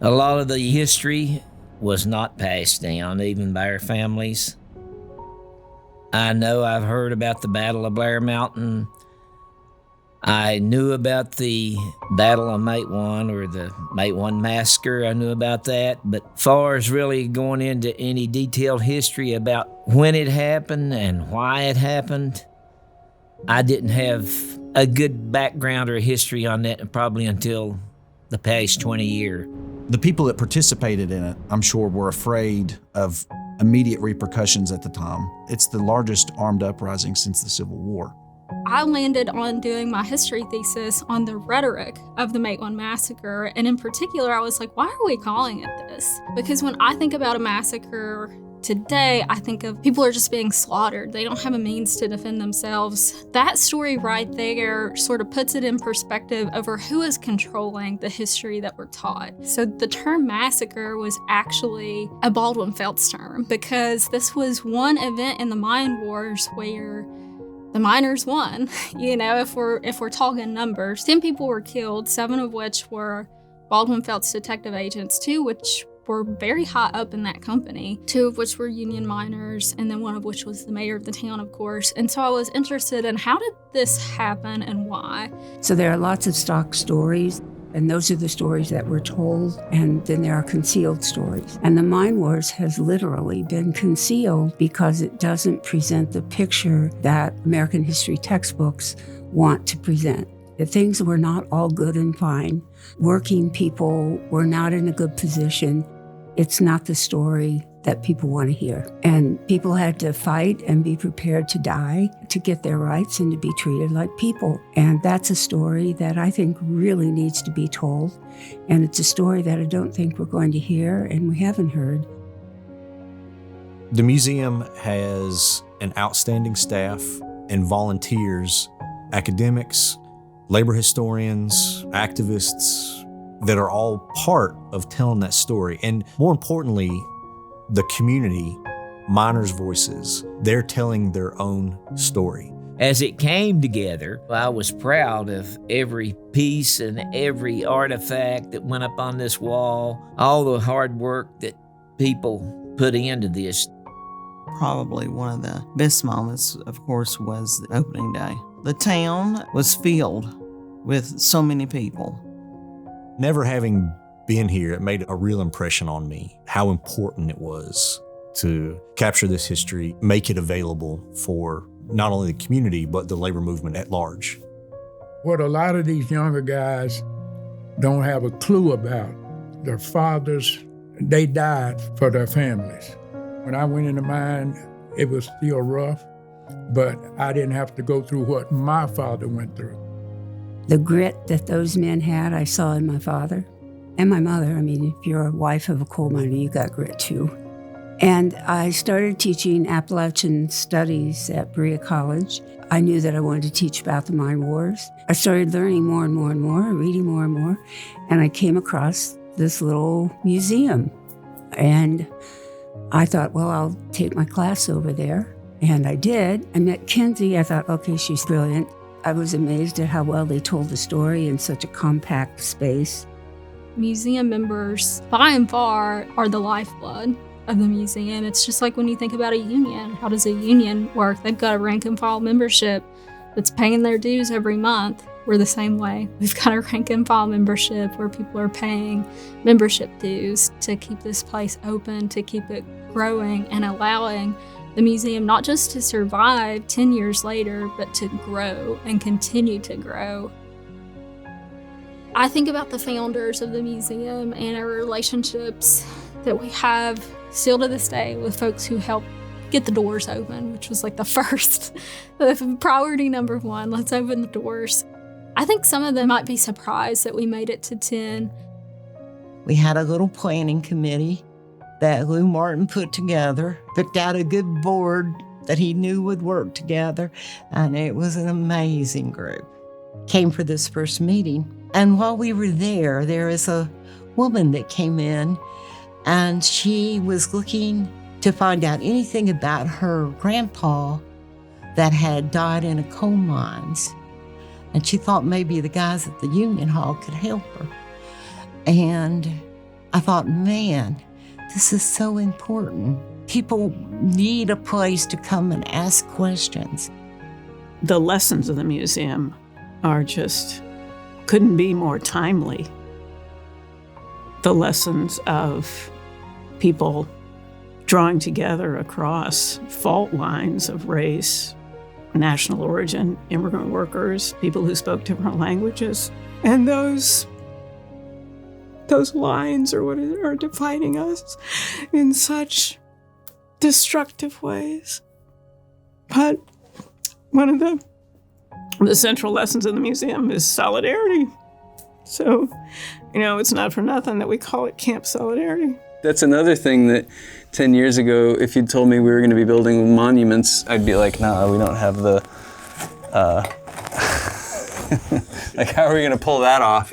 A lot of the history was not passed down, even by our families. I know I've heard about the Battle of Blair Mountain. I knew about the Battle of Matewan, or the Matewan Massacre. I knew about that. But far as really going into any detailed history about when it happened and why it happened, I didn't have a good background or history on that probably until the past 20 years. The people that participated in it, I'm sure, were afraid of immediate repercussions at the time. It's the largest armed uprising since the Civil War. I landed on doing my history thesis on the rhetoric of the Matewan Massacre, and in particular, I was like, why are we calling it this? Because when I think about a massacre today, I think of people are just being slaughtered. They don't have a means to defend themselves. That story right there sort of puts it in perspective over who is controlling the history that we're taught. So the term massacre was actually a Baldwin Felts term, because this was one event in the mine wars where the miners won. You know, if we're talking numbers, 10 people were killed, 7 of which were Baldwin Felts detective agents, 2 which were very high up in that company, 2 of which were union miners, and then 1 of which was the mayor of the town, of course. And so I was interested in how did this happen and why? So there are lots of stock stories, and those are the stories that were told, and then there are concealed stories. And the mine wars has literally been concealed because it doesn't present the picture that American history textbooks want to present. That things were not all good and fine. Working people were not in a good position. It's not the story that people want to hear. And people had to fight and be prepared to die to get their rights and to be treated like people. And that's a story that I think really needs to be told. And it's a story that I don't think we're going to hear and we haven't heard. The museum has an outstanding staff and volunteers, academics, labor historians, activists that are all part of telling that story. And more importantly, the community, miners' voices, they're telling their own story. As it came together, I was proud of every piece and every artifact that went up on this wall, all the hard work that people put into this. Probably one of the best moments, of course, was the opening day. The town was filled with so many people. Never having been here, it made a real impression on me how important it was to capture this history, make it available for not only the community, but the labor movement at large. What a lot of these younger guys don't have a clue about, their fathers, they died for their families. When I went in the mine, it was still rough, but I didn't have to go through what my father went through. The grit that those men had, I saw in my father and my mother. I mean, if you're a wife of a coal miner, you got grit too. And I started teaching Appalachian studies at Berea College. I knew that I wanted to teach about the mine wars. I started learning more and more and more, reading more and more, and I came across this little museum. And I thought, well, I'll take my class over there. And I did. I met Kinsey. I thought, okay, she's brilliant. I was amazed at how well they told the story in such a compact space. Museum members, by and far, are the lifeblood of the museum. It's just like when you think about a union. How does a union work? They've got a rank and file membership that's paying their dues every month. We're the same way. We've got a rank and file membership where people are paying membership dues to keep this place open, to keep it growing and allowing the museum not just to survive 10 years later, but to grow and continue to grow. I think about the founders of the museum and our relationships that we have still to this day with folks who helped get the doors open, which was like the first, priority number 1, let's open the doors. I think some of them might be surprised that we made it to 10. We had a little planning committee that Lou Martin put together, picked out a good board that he knew would work together, and it was an amazing group. Came for this first meeting, and while we were there is a woman that came in, and she was looking to find out anything about her grandpa that had died in a coal mines, and she thought maybe the guys at the Union Hall could help her. And I thought, man, this is so important. People need a place to come and ask questions. The lessons of the museum are just, couldn't be more timely. The lessons of people drawing together across fault lines of race, national origin, immigrant workers, people who spoke different languages. And those lines are dividing us in such destructive ways. But one of the central lessons of the museum is solidarity. So, it's not for nothing that we call it Camp Solidarity. That's another thing that 10 years ago, if you'd told me we were going to be building monuments, I'd be like, nah, we don't have the, like, how are we going to pull that off,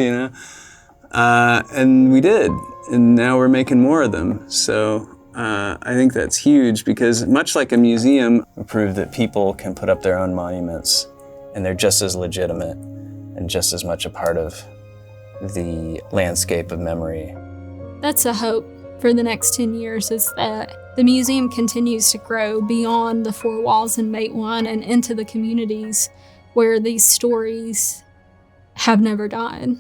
And we did, and now we're making more of them. So I think that's huge because much like a museum, we proved that people can put up their own monuments and they're just as legitimate and just as much a part of the landscape of memory. That's a hope for the next 10 years, is that the museum continues to grow beyond the four walls in Matewan and into the communities where these stories have never died.